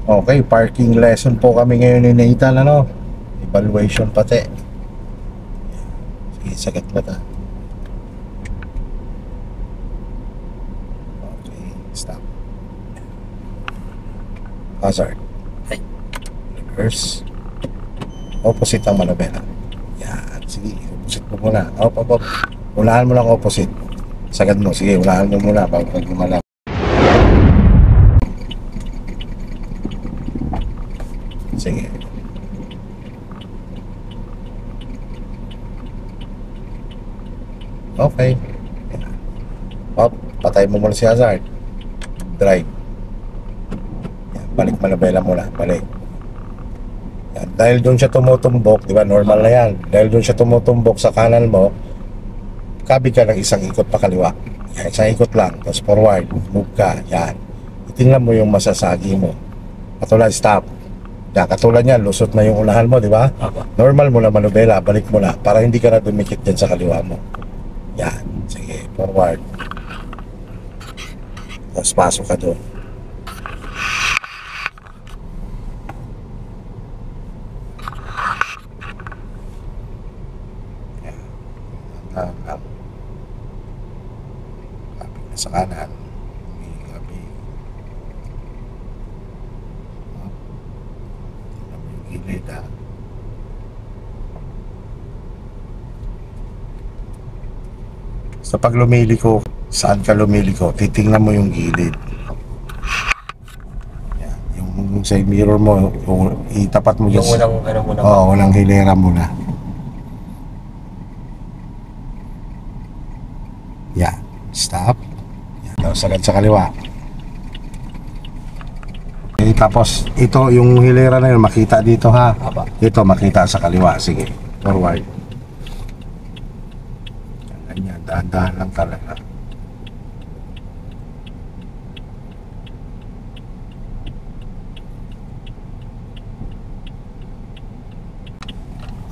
Okay, parking lesson po kami ngayon ni Nathan, ano? Evaluation pati. Sige, sakit mo ta. Okay, stop. Hazard. Reverse. Opposite ang manobela. Yan, sige, opposite mo muna. Op. Unahan mo lang opposite. Sagad mo, sige, unahan mo muna bago ka gumalap. Sige. Okay. Op, patay mo muna si Hazard. Drive. Yan, balik manobela muna, balik. Yan, dahil doon siya tumutumbok, di ba, normal na yan. Dahil doon siya tumutumbok sa kanan mo, kabi ka ng isang ikot pa kaliwa. Yan, isang ikot lang, tapos forward, move ka, yan. Itingnan mo yung masasagi mo. Katulad, stop. Yan, katulad niyan, lusot na yung unahan mo, di ba? Normal mo na manubela, balik mo na para hindi ka na dumikit dyan sa kaliwa mo. Yan, sige, forward. Tapos pasok ka doon. Yan. Kapit na sa kanan. Kapit. Gilid, ha. Sa pag lumiliko, saan ka lumiliko, titingnan mo yung gilid. Yan, yung side mirror mo, itapat mo yung unang ano muna. Oo, unang hilera muna. Yan, stop. Yan, tapos sagad sa kaliwa. Tapos ito yung hilera na yun makita dito, ha. Ito makita sa kaliwa. Sige, forward. Ganyan, dahan-dahan lang talaga.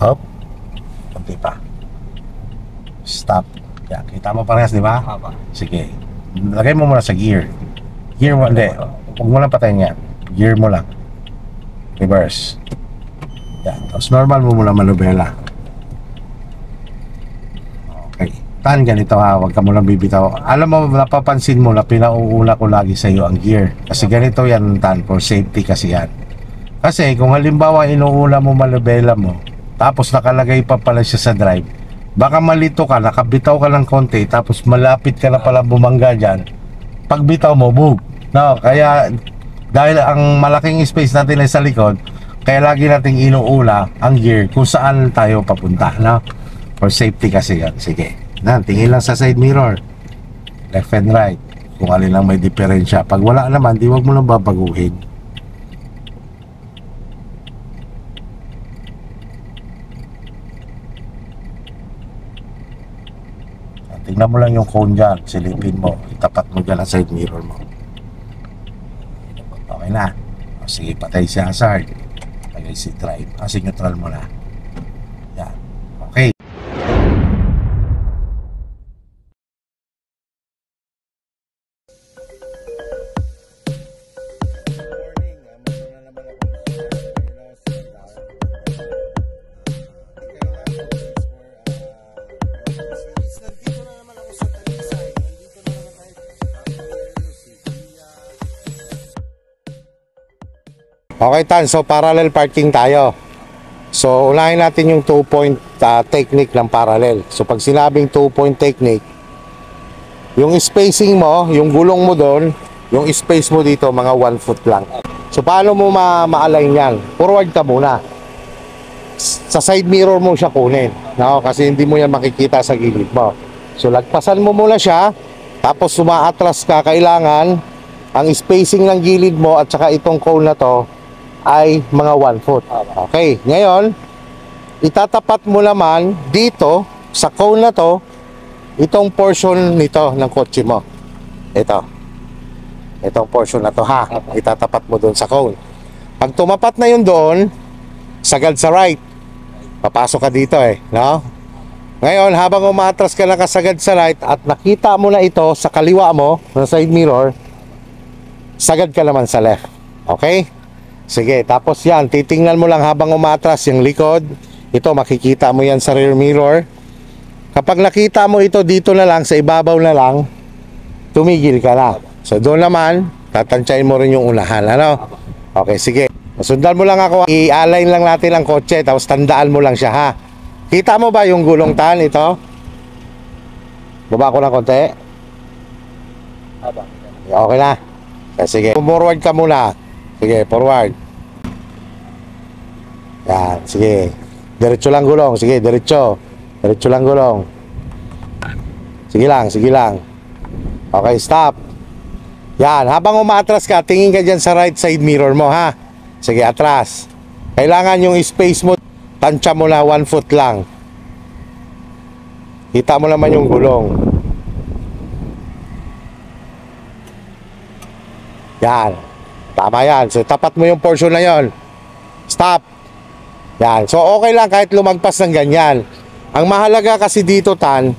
Up. Kunti pa. Stop. Yan, kita mo parehas, di ba? Sige, lagay mo muna sa gear. Gear mo, hindi, huwag mo lang patayin yan. Gear mo lang. Reverse. Yan. Tapos normal mo muna manubela. Okay. Tan ganito, ha. Huwag ka mo lang bibitaw. Alam mo, napapansin mo na pinauuna ko lagi sa iyo ang gear. Kasi ganito yan, Tan. For safety kasi yan. Kasi kung halimbawa inuuna mo manubela mo, tapos nakalagay pa pala siya sa drive, baka malito ka, nakabitaw ka ng konti, tapos malapit ka na pala bumangga dyan. Pagbitaw mo, move. No, kaya dahil ang malaking space natin ay sa likod, kaya lagi nating inuuna ang gear kung saan tayo papunta, no? For safety kasi yan. Sige, na, tingin lang sa side mirror, left and right, kung alin lang may diferensya. Pag wala naman, di wag mo lang babaguhin. Tingnan mo lang yung cone dyan, silipin mo, itapat mo dyan ang side mirror mo. Okay na. O, sige, patay si Hazard. Lagay si drive. Kasi neutral mo na. Yan. Okay. Okay, Tan, so parallel parking tayo. So unahin natin yung 2-point technique ng parallel. So pag sinabing 2-point technique, yung spacing mo, yung gulong mo doon, yung space mo dito mga 1 foot lang. So paano mo ma-align yan? Forward ka muna. Sa side mirror mo siya kunin, no? Kasi hindi mo yan makikita sa gilid mo. So lagpasan mo muna siya, tapos sumaatras ka. Kailangan ang spacing ng gilid mo at saka itong cone na to ay mga 1 foot. Okay, ngayon itatapat mo naman dito sa cone na to itong portion nito ng kotse mo. Itong portion na to, ha. Itatapat mo doon sa cone. Pag tumapat na yun doon, sagad sa right, papasok ka dito, no? Ngayon, habang umatras ka nakasagad sa right at nakita mo na ito sa kaliwa mo, sa side mirror, sagad ka naman sa left. Okay? Sige, tapos yan, titingnan mo lang habang umatras yung likod. Ito, makikita mo yan sa rear mirror. Kapag nakita mo ito dito na lang, sa ibabaw na lang, tumigil ka na. So doon naman, tatansyahin mo rin yung unahan. Ano? Okay, sige. Sundan mo lang ako. I-align lang natin ang kotse, tapos tandaan mo lang siya, ha? Kita mo ba yung gulong tan ito? Baba ko ng konti. Okay na. Sige, forward ka muna. Sige, forward. Yan, sige. Diretso lang gulong. Sige, diretso. Diretso lang gulong. Sige lang, sige lang. Okay, stop. Yan, habang umaatras ka, tingin ka dyan sa right side mirror mo, ha? Sige, atras. Kailangan yung space mo, tansya mo na 1 foot lang. Kita mo naman yung gulong. Yan. Tama yan. So, tapat mo yung portion na yon. Stop. Yan. So, okay lang kahit lumagpas ng ganyan. Ang mahalaga kasi dito, tan,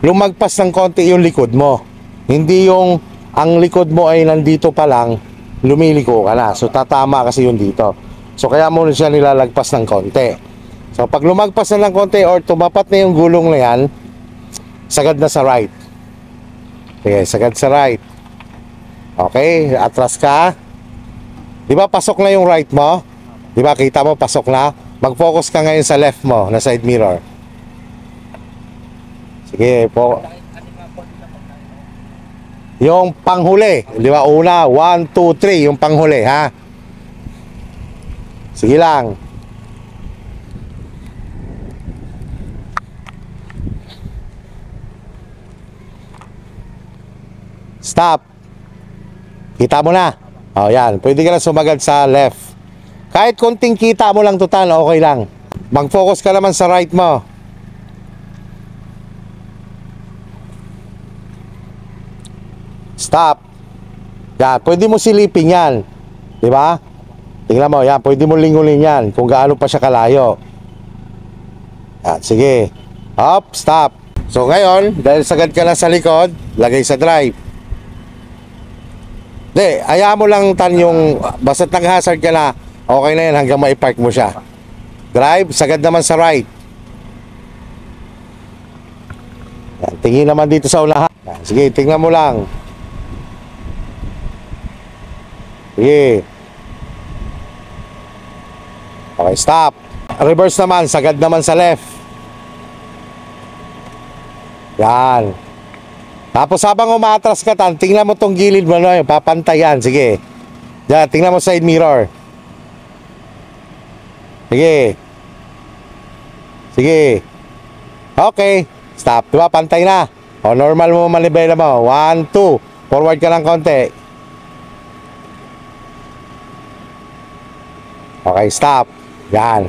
lumagpas ng konti yung likod mo. Hindi yung ang likod mo ay nandito pa lang, lumiliko ka na. So, tatama kasi yun dito. So, kaya mo siya nilalagpas ng konti. So, pag lumagpas na ng konti or tumapat na yung gulong na yan, sagad na sa right. Okay, sagad sa right. Okay, atras ka. Di ba pasok na yung right mo? Di ba kita mo pasok na? Mag-focus ka ngayon sa left mo, na side mirror. Sige po. Yung panghuli, di ba? Una, 1, 2, 3, yung panghuli, ha? Sige lang. Stop. Kita mo na. O, yan. Pwede ka na sumagad sa left. Kahit konting kita mo lang total, okay lang. Mag-focus ka naman sa right mo. Stop. Yan, pwede mo silipin yan. Di ba? Tingnan mo, yan, pwede mo lingulin yan kung gaano pa siya kalayo. Yan, sige. Up, stop. So ngayon, dahil sagad ka na sa likod, lagay sa drive. Di, hayaan mo lang tan yung, basta't nag-hazard ka na, okay na yan hanggang maipark mo siya. Drive, sagad naman sa right. Yan, tingin naman dito sa unahan. Yan, sige, tingnan mo lang. Sige. Okay, stop. Reverse naman, sagad naman sa left. Yan. Tapos habang umatras ka tan, tingnan mo tong gilid mo na yun, papantayan, sige. Yan, tingnan mo side mirror. Sige. Sige. Okay. Stop. Diba, pantay na. O, normal mo manibela mo. 1, 2. Forward ka lang konti. Okay, stop. Yan.